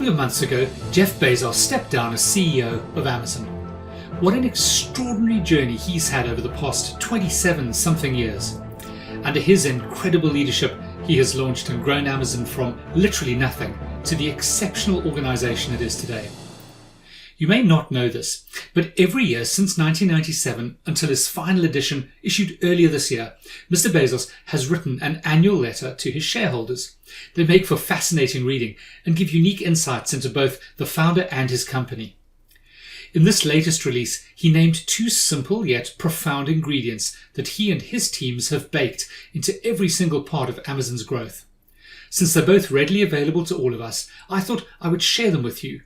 couple of months ago, Jeff Bezos stepped down as CEO of Amazon. What an extraordinary journey he's had over the past 27-something years. Under his incredible leadership, he has launched and grown Amazon from literally nothing to the exceptional organization it is today. You may not know this, but every year since 1997 until his final edition issued earlier this year, Mr Bezos has written an annual letter to his shareholders. They make for fascinating reading and give unique insights into both the founder and his company. In this latest release, he named two simple yet profound ingredients that he and his teams have baked into every single part of Amazon's growth. Since they're both readily available to all of us, I thought I would share them with you.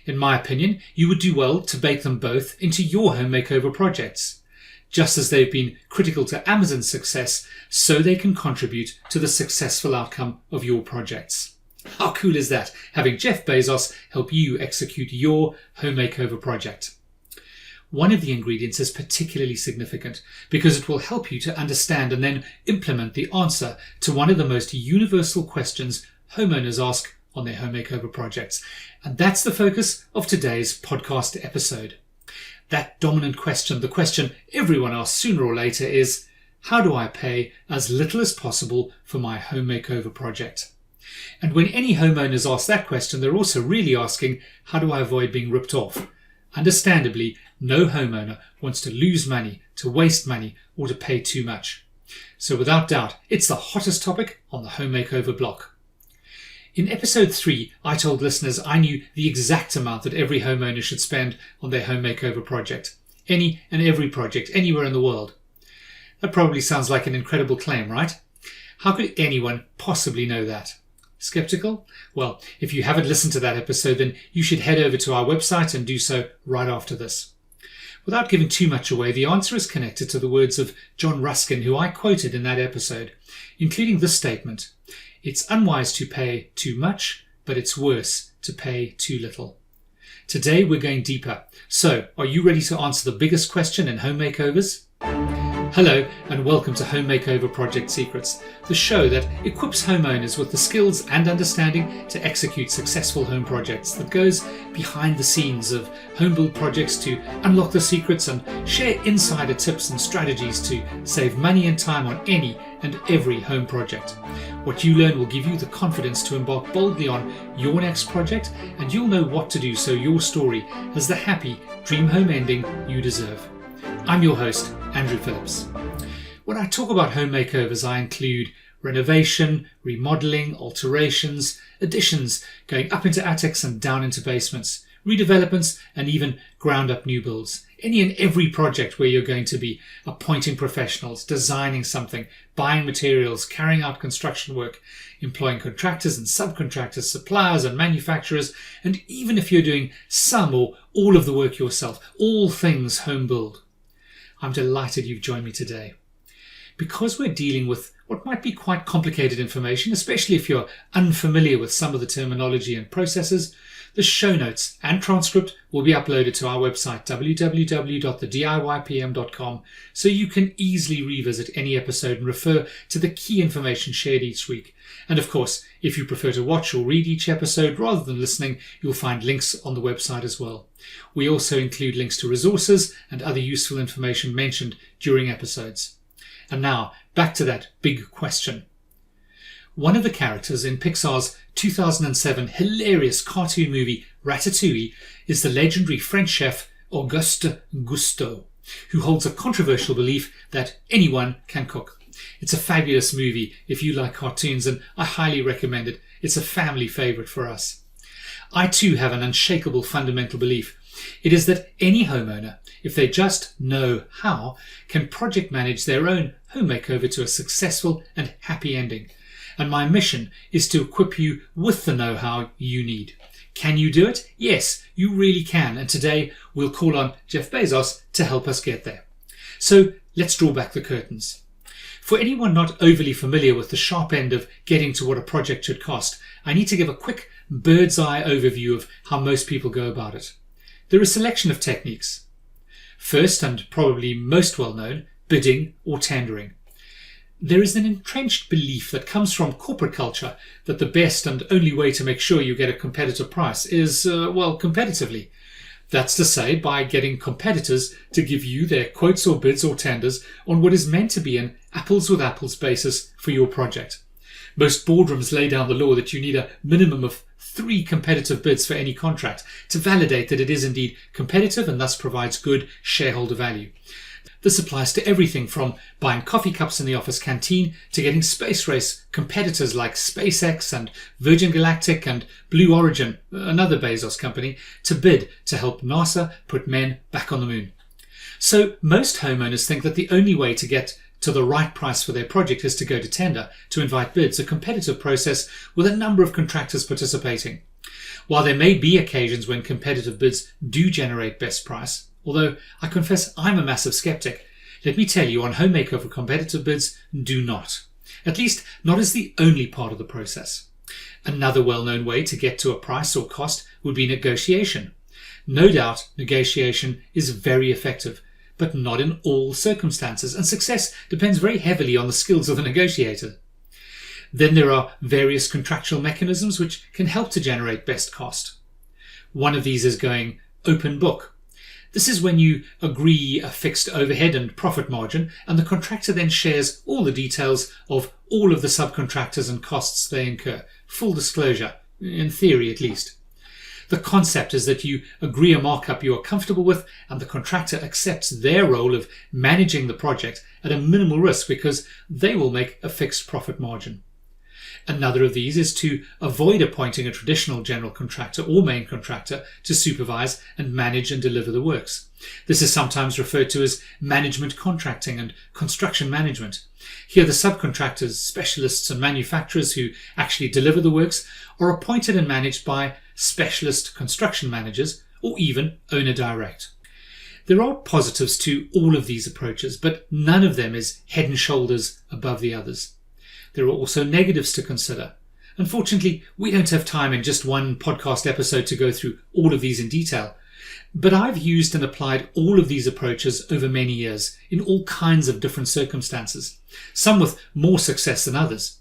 In my opinion, you would do well to bake them both into your home makeover projects. Just as they've been critical to Amazon's success, so they can contribute to the successful outcome of your projects. How cool is that, having Jeff Bezos help you execute your home makeover project? One of the ingredients is particularly significant because it will help you to understand and then implement the answer to one of the most universal questions homeowners ask on their home makeover projects. And that's the focus of today's podcast episode. That dominant question, the question everyone asks sooner or later is, how do I pay as little as possible for my home makeover project? And when any homeowners ask that question, they're also really asking, how do I avoid being ripped off? Understandably, no homeowner wants to lose money, to waste money, or to pay too much. So without doubt, it's the hottest topic on the home makeover block. In episode 3, I told listeners I knew the exact amount that every homeowner should spend on their home makeover project. Any and every project, anywhere in the world. That probably sounds like an incredible claim, right? How could anyone possibly know that? Skeptical? Well, if you haven't listened to that episode, then you should head over to our website and do so right after this. Without giving too much away, the answer is connected to the words of John Ruskin, who I quoted in that episode, including this statement: "It's unwise to pay too much, but it's worse to pay too little." Today we're going deeper. So, are you ready to answer the biggest question in home makeovers? Hello and welcome to Home Makeover Project Secrets, the show that equips homeowners with the skills and understanding to execute successful home projects, that goes behind the scenes of home build projects to unlock the secrets and share insider tips and strategies to save money and time on any and every home project. What you learn will give you the confidence to embark boldly on your next project, and you'll know what to do so your story has the happy dream home ending you deserve. I'm your host, Andrew Phillips. When I talk about home makeovers, I include renovation, remodeling, alterations, additions, going up into attics and down into basements, redevelopments, and even ground up new builds. Any and every project where you're going to be appointing professionals, designing something, buying materials, carrying out construction work, employing contractors and subcontractors, suppliers and manufacturers, and even if you're doing some or all of the work yourself, all things home build. I'm delighted you've joined me today. Because we're dealing with what might be quite complicated information, especially if you're unfamiliar with some of the terminology and processes, the show notes and transcript will be uploaded to our website, www.thediypm.com, so you can easily revisit any episode and refer to the key information shared each week. And of course, if you prefer to watch or read each episode rather than listening, you'll find links on the website as well. We also include links to resources and other useful information mentioned during episodes. And now, back to that big question. One of the characters in Pixar's 2007 hilarious cartoon movie Ratatouille is the legendary French chef Auguste Gusteau, who holds a controversial belief that anyone can cook. It's a fabulous movie if you like cartoons, and I highly recommend it. It's a family favourite for us. I too have an unshakable fundamental belief. It is that any homeowner, if they just know how, can project manage their own home makeover to a successful and happy ending. And my mission is to equip you with the know-how you need. Can you do it? Yes, you really can. And today we'll call on Jeff Bezos to help us get there. So let's draw back the curtains. For anyone not overly familiar with the sharp end of getting to what a project should cost, I need to give a quick bird's eye overview of how most people go about it. There are a selection of techniques. First, and probably most well known, bidding or tendering. There is an entrenched belief that comes from corporate culture that the best and only way to make sure you get a competitive price is, competitively. That's to say, by getting competitors to give you their quotes or bids or tenders on what is meant to be an apples with apples basis for your project. Most boardrooms lay down the law that you need a minimum of 3 competitive bids for any contract to validate that it is indeed competitive and thus provides good shareholder value. This applies to everything from buying coffee cups in the office canteen to getting space race competitors like SpaceX and Virgin Galactic and Blue Origin, another Bezos company, to bid to help NASA put men back on the moon. So most homeowners think that the only way to get to the right price for their project is to go to tender, to invite bids, a competitive process with a number of contractors participating. While there may be occasions when competitive bids do generate best price, although I confess I'm a massive skeptic, let me tell you, on Home Makeover, competitive bids do not. At least not as the only part of the process. Another well-known way to get to a price or cost would be negotiation. No doubt negotiation is very effective, but not in all circumstances, and success depends very heavily on the skills of the negotiator. Then there are various contractual mechanisms which can help to generate best cost. One of these is going open book. This is when you agree a fixed overhead and profit margin, and the contractor then shares all the details of all of the subcontractors and costs they incur. Full disclosure, in theory at least. The concept is that you agree a markup you are comfortable with, and the contractor accepts their role of managing the project at a minimal risk because they will make a fixed profit margin. Another of these is to avoid appointing a traditional general contractor or main contractor to supervise and manage and deliver the works. This is sometimes referred to as management contracting and construction management. Here the subcontractors, specialists and manufacturers who actually deliver the works are appointed and managed by specialist construction managers or even owner direct. There are positives to all of these approaches, but none of them is head and shoulders above the others. There are also negatives to consider. Unfortunately, we don't have time in just one podcast episode to go through all of these in detail, but I've used and applied all of these approaches over many years in all kinds of different circumstances, some with more success than others.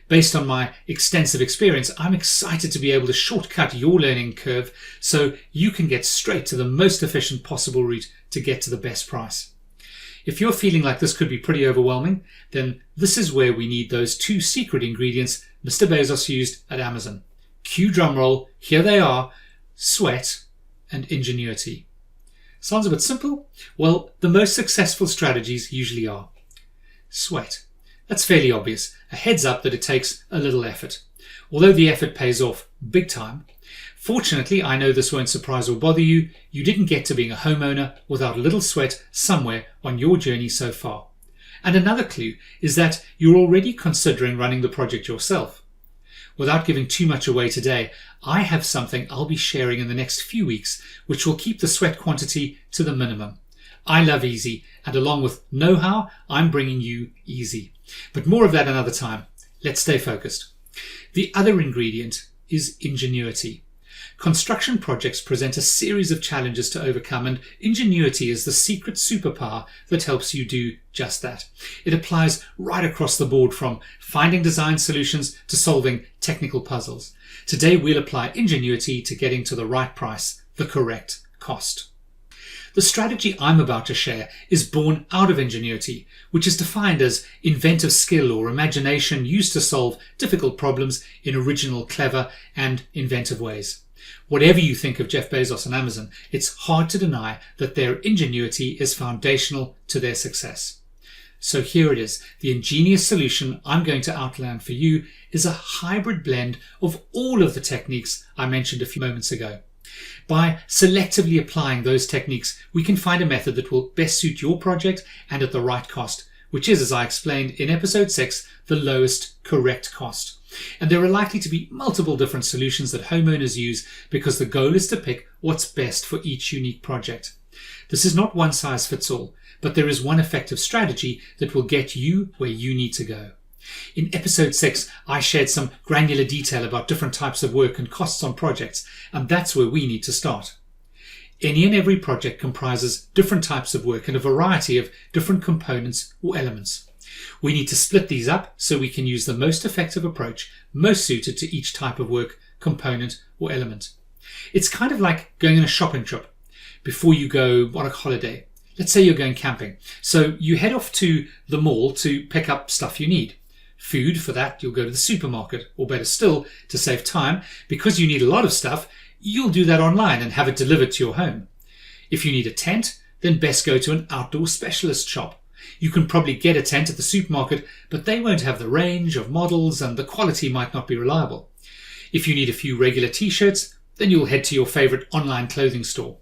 Based on my extensive experience, I'm excited to be able to shortcut your learning curve so you can get straight to the most efficient possible route to get to the best price. If you're feeling like this could be pretty overwhelming, then this is where we need those 2 secret ingredients Mr. Bezos used at Amazon. Cue drumroll, here they are: sweat and ingenuity. Sounds a bit simple? Well, the most successful strategies usually are. Sweat. That's fairly obvious. A heads up that it takes a little effort. Although the effort pays off big time. Fortunately, I know this won't surprise or bother you. You didn't get to being a homeowner without a little sweat somewhere on your journey so far. And another clue is that you're already considering running the project yourself. Without giving too much away today, I have something I'll be sharing in the next few weeks which will keep the sweat quantity to the minimum. I love easy, and along with know-how, I'm bringing you easy. But more of that another time. Let's stay focused. The other ingredient is ingenuity. Construction projects present a series of challenges to overcome, and ingenuity is the secret superpower that helps you do just that. It applies right across the board, from finding design solutions to solving technical puzzles. Today we'll apply ingenuity to getting to the right price, the correct cost. The strategy I'm about to share is born out of ingenuity, which is defined as inventive skill or imagination used to solve difficult problems in original, clever, and inventive ways. Whatever you think of Jeff Bezos and Amazon, it's hard to deny that their ingenuity is foundational to their success. So here it is. The ingenious solution I'm going to outline for you is a hybrid blend of all of the techniques I mentioned a few moments ago. By selectively applying those techniques, we can find a method that will best suit your project and at the right cost, which is, as I explained in episode 6, the lowest correct cost. And there are likely to be multiple different solutions that homeowners use because the goal is to pick what's best for each unique project. This is not one size fits all, but there is one effective strategy that will get you where you need to go. In episode 6, I shared some granular detail about different types of work and costs on projects, and that's where we need to start. Any and every project comprises different types of work and a variety of different components or elements. We need to split these up so we can use the most effective approach, most suited to each type of work, component or element. It's kind of like going on a shopping trip before you go on a holiday. Let's say you're going camping. So you head off to the mall to pick up stuff you need. Food, for that you'll go to the supermarket, or better still, to save time, because you need a lot of stuff, you'll do that online and have it delivered to your home. If you need a tent, then best go to an outdoor specialist shop. You can probably get a tent at the supermarket, but they won't have the range of models and the quality might not be reliable. If you need a few regular t-shirts, then you'll head to your favorite online clothing store.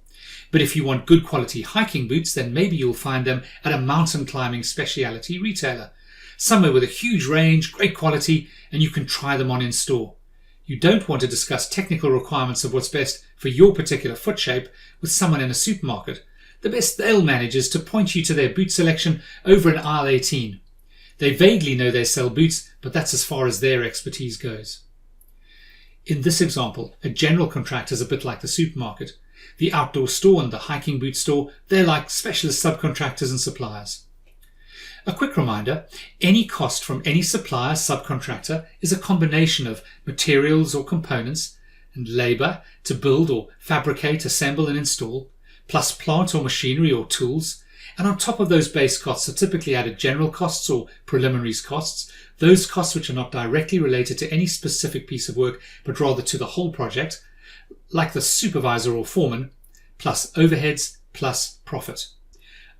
But if you want good quality hiking boots, then maybe you'll find them at a mountain climbing specialty retailer, somewhere with a huge range, great quality, and you can try them on in store. You don't want to discuss technical requirements of what's best for your particular foot shape with someone in a supermarket. The best they'll manage is to point you to their boot selection over in aisle 18. They vaguely know they sell boots, but that's as far as their expertise goes. In this example, a general contractor is a bit like the supermarket. The outdoor store and the hiking boot store, they're like specialist subcontractors and suppliers. A quick reminder, any cost from any supplier subcontractor is a combination of materials or components and labour to build or fabricate, assemble and install, plus plant or machinery or tools, and on top of those base costs are typically added general costs or preliminaries costs, those costs which are not directly related to any specific piece of work but rather to the whole project, like the supervisor or foreman, plus overheads, plus profit.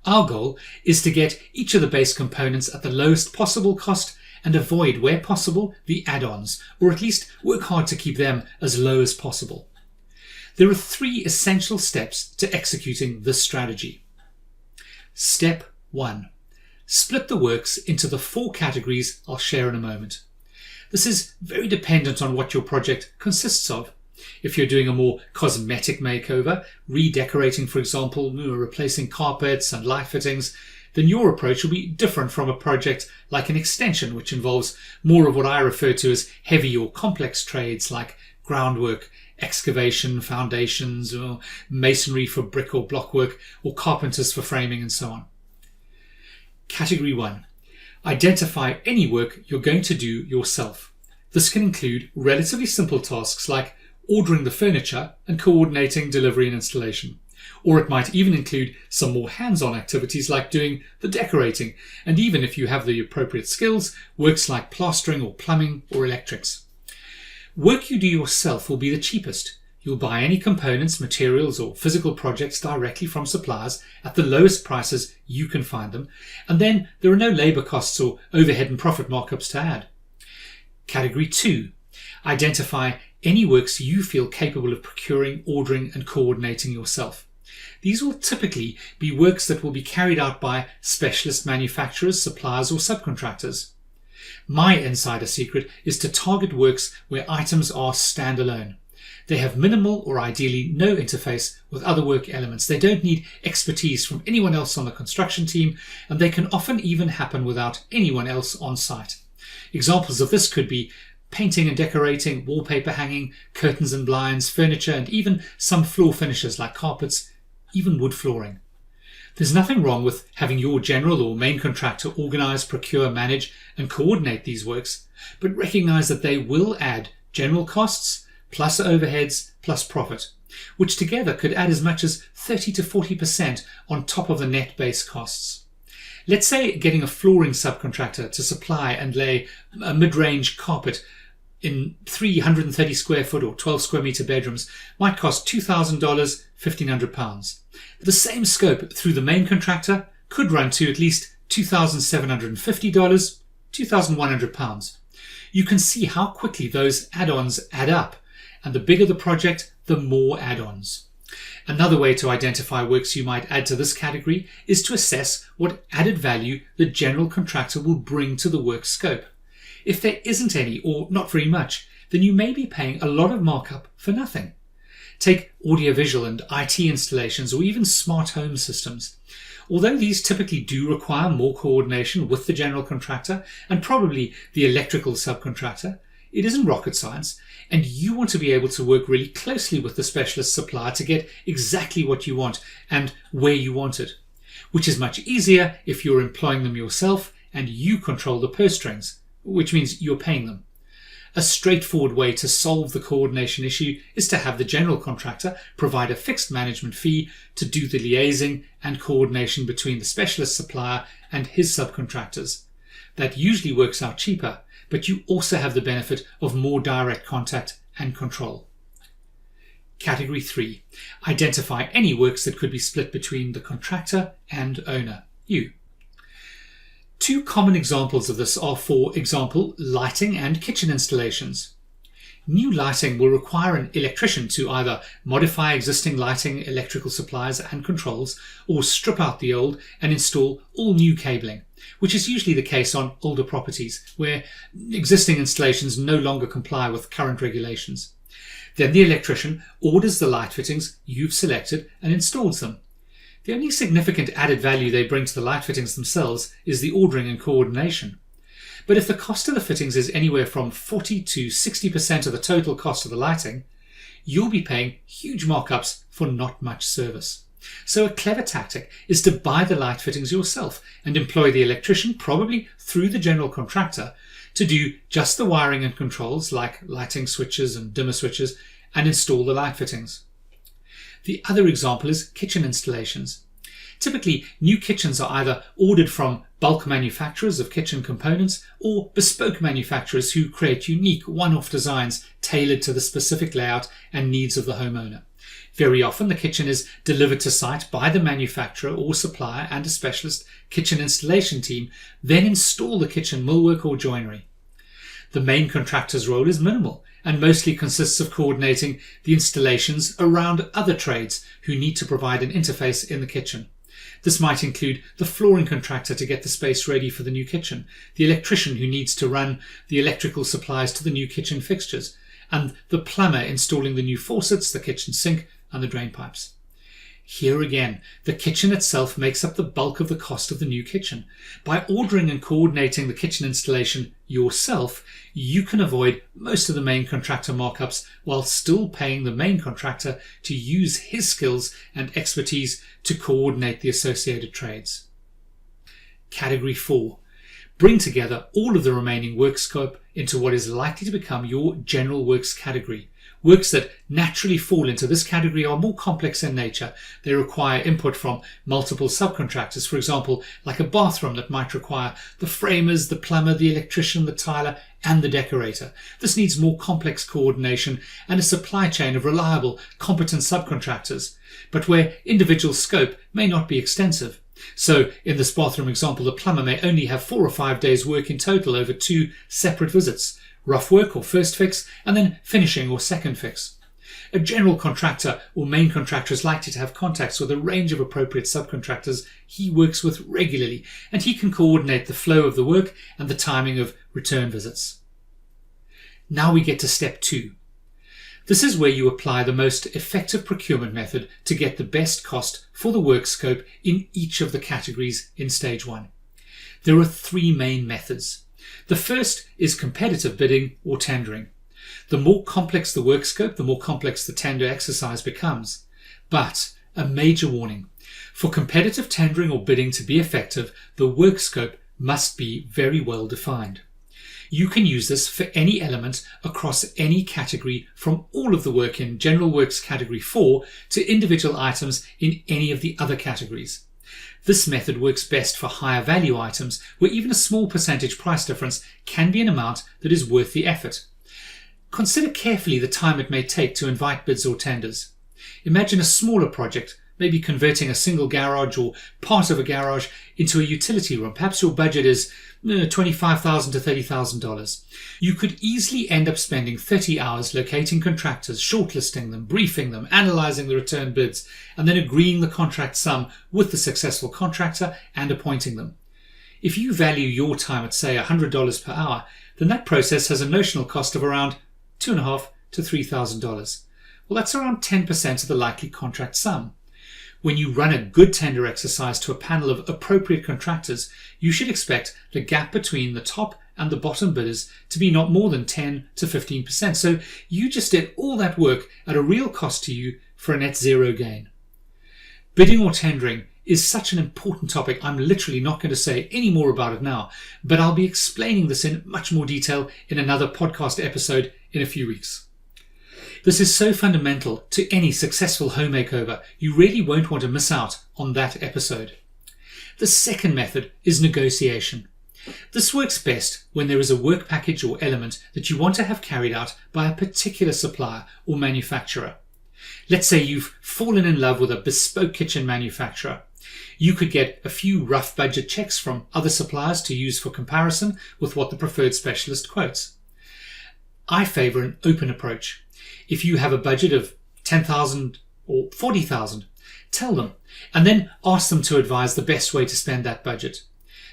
Our goal is to get each of the base components at the lowest possible cost and avoid, where possible, the add-ons, or at least work hard to keep them as low as possible. There are 3 essential steps to executing this strategy. Step 1. Split the works into the 4 categories I'll share in a moment. This is very dependent on what your project consists of. If you're doing a more cosmetic makeover, redecorating for example, replacing carpets and light fittings, then your approach will be different from a project like an extension, which involves more of what I refer to as heavy or complex trades like groundwork, excavation, foundations, or masonry for brick or block work, or carpenters for framing and so on. Category 1. Identify any work you're going to do yourself. This can include relatively simple tasks like ordering the furniture and coordinating delivery and installation. Or it might even include some more hands-on activities like doing the decorating, and even if you have the appropriate skills, works like plastering or plumbing or electrics. Work you do yourself will be the cheapest. You'll buy any components, materials or physical projects directly from suppliers at the lowest prices you can find them, and then there are no labour costs or overhead and profit markups to add. Category 2. Identify any works you feel capable of procuring, ordering and coordinating yourself. These will typically be works that will be carried out by specialist manufacturers, suppliers or subcontractors. My insider secret is to target works where items are standalone. They have minimal or ideally no interface with other work elements. They don't need expertise from anyone else on the construction team, and they can often even happen without anyone else on site. Examples of this could be painting and decorating, wallpaper hanging, curtains and blinds, furniture, and even some floor finishes like carpets, even wood flooring. There's nothing wrong with having your general or main contractor organise, procure, manage and coordinate these works, but recognise that they will add general costs plus overheads plus profit, which together could add as much as 30 to 40% on top of the net base costs. Let's say getting a flooring subcontractor to supply and lay a mid-range carpet in 330 square foot or 12 square metre bedrooms might cost $2,000, £1,500. The same scope through the main contractor could run to at least $2,750, £2,100. You can see how quickly those add-ons add up, and the bigger the project, the more add-ons. Another way to identify works you might add to this category is to assess what added value the general contractor will bring to the work scope. If there isn't any, or not very much, then you may be paying a lot of markup for nothing. Take audiovisual and IT installations or even smart home systems. Although these typically do require more coordination with the general contractor and probably the electrical subcontractor, it isn't rocket science, and you want to be able to work really closely with the specialist supplier to get exactly what you want and where you want it, which is much easier if you're employing them yourself and you control the purse strings, which means you're paying them. A straightforward way to solve the coordination issue is to have the general contractor provide a fixed management fee to do the liaising and coordination between the specialist supplier and his subcontractors. That usually works out cheaper, but you also have the benefit of more direct contact and control. Category 3. Identify any works that could be split between the contractor and owner, you. Two common examples of this are, for example, lighting and kitchen installations. New lighting will require an electrician to either modify existing lighting electrical supplies and controls, or strip out the old and install all new cabling, which is usually the case on older properties where existing installations no longer comply with current regulations. Then the electrician orders the light fittings you've selected and installs them. The only significant added value they bring to the light fittings themselves is the ordering and coordination. But if the cost of the fittings is anywhere from 40 to 60% of the total cost of the lighting, you'll be paying huge markups for not much service. So a clever tactic is to buy the light fittings yourself and employ the electrician, probably through the general contractor, to do just the wiring and controls like lighting switches and dimmer switches and install the light fittings. The other example is kitchen installations. Typically, new kitchens are either ordered from bulk manufacturers of kitchen components or bespoke manufacturers who create unique one-off designs tailored to the specific layout and needs of the homeowner. Very often, the kitchen is delivered to site by the manufacturer or supplier and a specialist kitchen installation team then install the kitchen millwork or joinery. The main contractor's role is minimal and mostly consists of coordinating the installations around other trades who need to provide an interface in the kitchen. This might include the flooring contractor to get the space ready for the new kitchen, the electrician who needs to run the electrical supplies to the new kitchen fixtures, and the plumber installing the new faucets, the kitchen sink, and the drain pipes. Here again, the kitchen itself makes up the bulk of the cost of the new kitchen. By ordering and coordinating the kitchen installation yourself, you can avoid most of the main contractor markups while still paying the main contractor to use his skills and expertise to coordinate the associated trades. Category 4. Bring together all of the remaining work scope into what is likely to become your general works category. Works that naturally fall into this category are more complex in nature. They require input from multiple subcontractors, for example, like a bathroom that might require the framers, the plumber, the electrician, the tiler, and the decorator. This needs more complex coordination and a supply chain of reliable, competent subcontractors, but where individual scope may not be extensive. So, in this bathroom example, the plumber may only have 4 or 5 days' work in total over 2 separate visits. Rough work or first fix, and then finishing or second fix. A general contractor or main contractor is likely to have contacts with a range of appropriate subcontractors he works with regularly, and he can coordinate the flow of the work and the timing of return visits. Now we get to step 2. This is where you apply the most effective procurement method to get the best cost for the work scope in each of the categories in stage 1. There are 3 main methods. The first is competitive bidding or tendering. The more complex the work scope, the more complex the tender exercise becomes. But a major warning: for competitive tendering or bidding to be effective, the work scope must be very well defined. You can use this for any element across any category, from all of the work in General Works Category 4 to individual items in any of the other categories. This method works best for higher value items where even a small percentage price difference can be an amount that is worth the effort. Consider carefully the time it may take to invite bids or tenders. Imagine a smaller project, maybe converting a single garage or part of a garage into a utility room. Perhaps your budget is $25,000 to $30,000. You could easily end up spending 30 hours locating contractors, shortlisting them, briefing them, analysing the return bids, and then agreeing the contract sum with the successful contractor and appointing them. If you value your time at, say, $100 per hour, then that process has a notional cost of around $2,500 to $3,000. Well, that's around 10% of the likely contract sum. When you run a good tender exercise to a panel of appropriate contractors, you should expect the gap between the top and the bottom bidders to be not more than 10 to 15%. So you just did all that work at a real cost to you for a net zero gain. Bidding or tendering is such an important topic, I'm literally not going to say any more about it now, but I'll be explaining this in much more detail in another podcast episode in a few weeks. This is so fundamental to any successful home makeover, you really won't want to miss out on that episode. The second method is negotiation. This works best when there is a work package or element that you want to have carried out by a particular supplier or manufacturer. Let's say you've fallen in love with a bespoke kitchen manufacturer. You could get a few rough budget checks from other suppliers to use for comparison with what the preferred specialist quotes. I favour an open approach. If you have a budget of $10,000 or $40,000, tell them and then ask them to advise the best way to spend that budget.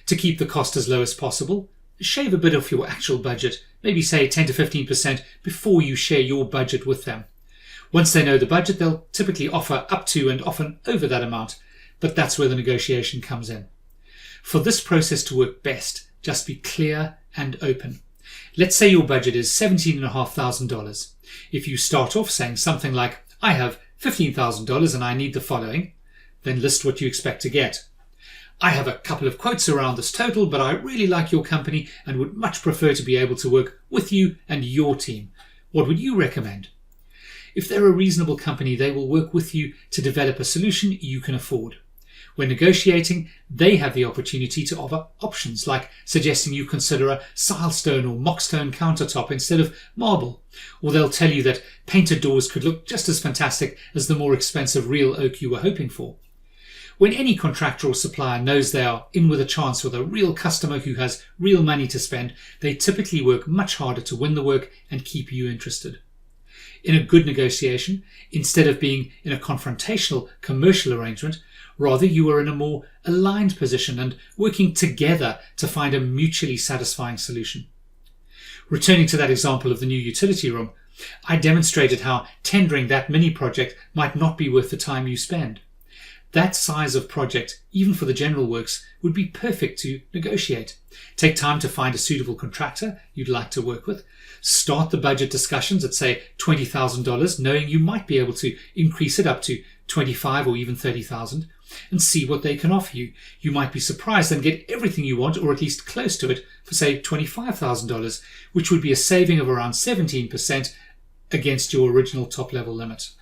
To keep the cost as low as possible, shave a bit off your actual budget, maybe say 10 to 15% before you share your budget with them. Once they know the budget, they'll typically offer up to and often over that amount, but that's where the negotiation comes in. For this process to work best, just be clear and open. Let's say your budget is $17,500. If you start off saying something like, I have $15,000 and I need the following, then list what you expect to get. I have a couple of quotes around this total, but I really like your company and would much prefer to be able to work with you and your team. What would you recommend? If they're a reasonable company, they will work with you to develop a solution you can afford. When negotiating, they have the opportunity to offer options like suggesting you consider a silestone or mockstone countertop instead of marble, or they'll tell you that painted doors could look just as fantastic as the more expensive real oak you were hoping for. When any contractor or supplier knows they are in with a chance with a real customer who has real money to spend, they typically work much harder to win the work and keep you interested. In a good negotiation, instead of being in a confrontational commercial arrangement, rather you are in a more aligned position and working together to find a mutually satisfying solution. Returning to that example of the new utility room, I demonstrated how tendering that mini project might not be worth the time you spend. That size of project, even for the general works, would be perfect to negotiate. Take time to find a suitable contractor you'd like to work with. Start the budget discussions at, say, $20,000, knowing you might be able to increase it up to $25,000 or even $30,000, and see what they can offer you. You might be surprised and get everything you want, or at least close to it, for, say, $25,000, which would be a saving of around 17% against your original top-level limit.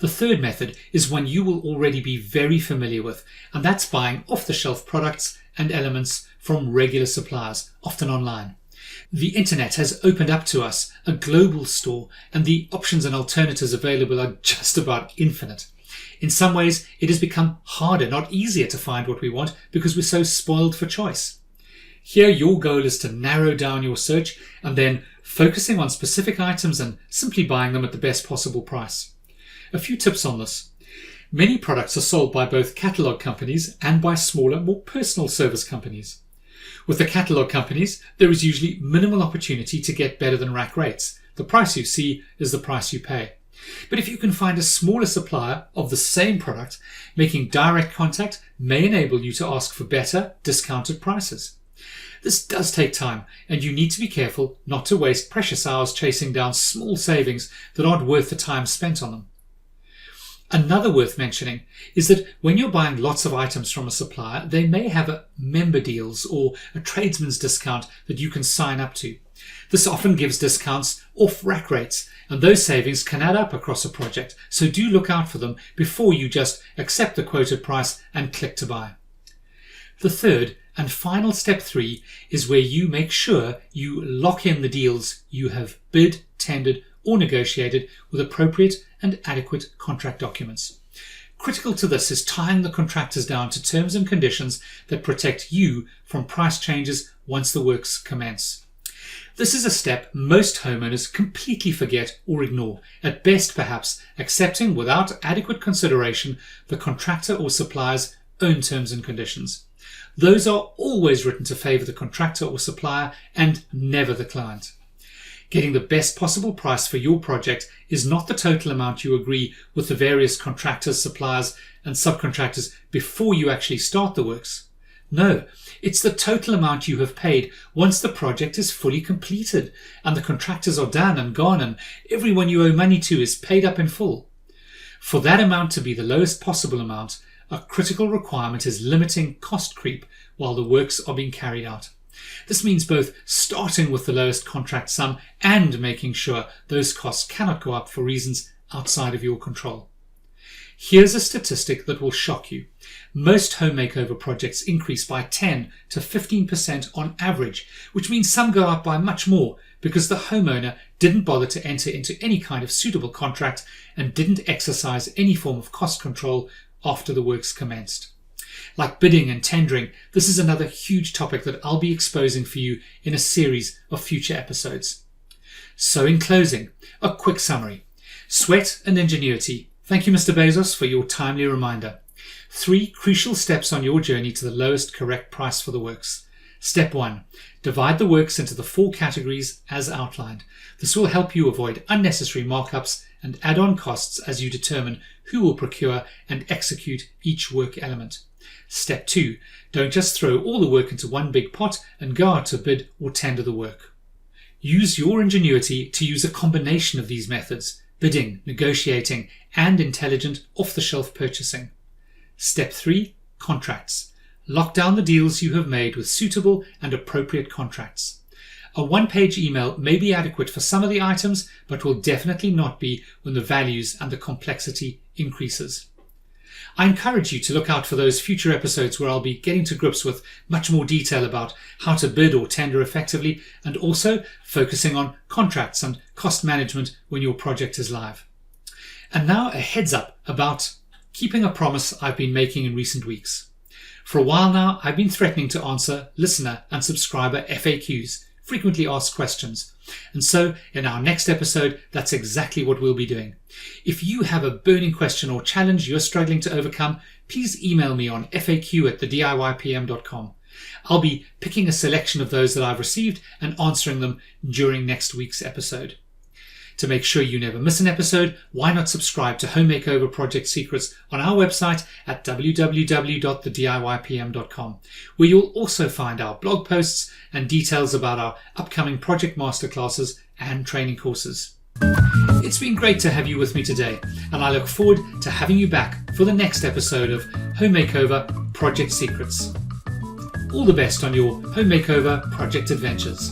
The third method is one you will already be very familiar with, and that's buying off-the-shelf products and elements from regular suppliers, often online. The internet has opened up to us a global store, and the options and alternatives available are just about infinite. In some ways, it has become harder, not easier, to find what we want because we're so spoiled for choice. Here, your goal is to narrow down your search and then focusing on specific items and simply buying them at the best possible price. A few tips on this. Many products are sold by both catalogue companies and by smaller, more personal service companies. With the catalogue companies, there is usually minimal opportunity to get better than rack rates. The price you see is the price you pay. But if you can find a smaller supplier of the same product, making direct contact may enable you to ask for better, discounted prices. This does take time, and you need to be careful not to waste precious hours chasing down small savings that aren't worth the time spent on them. Another worth mentioning is that when you're buying lots of items from a supplier, they may have a member deals or a tradesman's discount that you can sign up to. This often gives discounts off rack rates, and those savings can add up across a project, so do look out for them before you just accept the quoted price and click to buy. The third and final step 3 is where you make sure you lock in the deals you have bid, tendered, or negotiated with appropriate and adequate contract documents. Critical to this is tying the contractors down to terms and conditions that protect you from price changes once the works commence. This is a step most homeowners completely forget or ignore, at best perhaps accepting without adequate consideration the contractor or supplier's own terms and conditions. Those are always written to favour the contractor or supplier and never the client. Getting the best possible price for your project is not the total amount you agree with the various contractors, suppliers and subcontractors before you actually start the works. No, it's the total amount you have paid once the project is fully completed and the contractors are done and gone and everyone you owe money to is paid up in full. For that amount to be the lowest possible amount, a critical requirement is limiting cost creep while the works are being carried out. This means both starting with the lowest contract sum and making sure those costs cannot go up for reasons outside of your control. Here's a statistic that will shock you. Most home makeover projects increase by 10 to 15% on average, which means some go up by much more because the homeowner didn't bother to enter into any kind of suitable contract and didn't exercise any form of cost control after the works commenced. Like bidding and tendering, this is another huge topic that I'll be exposing for you in a series of future episodes. So in closing, a quick summary. Sweat and ingenuity. Thank you, Mr. Bezos, for your timely reminder. 3 crucial steps on your journey to the lowest correct price for the works. Step 1. Divide the works into the 4 categories as outlined. This will help you avoid unnecessary markups and add-on costs as you determine who will procure and execute each work element. Step 2. Don't just throw all the work into one big pot and go out to bid or tender the work. Use your ingenuity to use a combination of these methods: bidding, negotiating, and intelligent off-the-shelf purchasing. Step 3. Contracts. Lock down the deals you have made with suitable and appropriate contracts. A one-page email may be adequate for some of the items, but will definitely not be when the values and the complexity increases. I encourage you to look out for those future episodes where I'll be getting to grips with much more detail about how to bid or tender effectively, and also focusing on contracts and cost management when your project is live. And now a heads up about keeping a promise I've been making in recent weeks. For a while now, I've been threatening to answer listener and subscriber FAQs, frequently asked questions. And so in our next episode, that's exactly what we'll be doing. If you have a burning question or challenge you're struggling to overcome, please email me on faq@thediypm.com. I'll be picking a selection of those that I've received and answering them during next week's episode. To make sure you never miss an episode, why not subscribe to Home Makeover Project Secrets on our website at www.thediypm.com, where you'll also find our blog posts and details about our upcoming project masterclasses and training courses. It's been great to have you with me today, and I look forward to having you back for the next episode of Home Makeover Project Secrets. All the best on your Home Makeover Project adventures.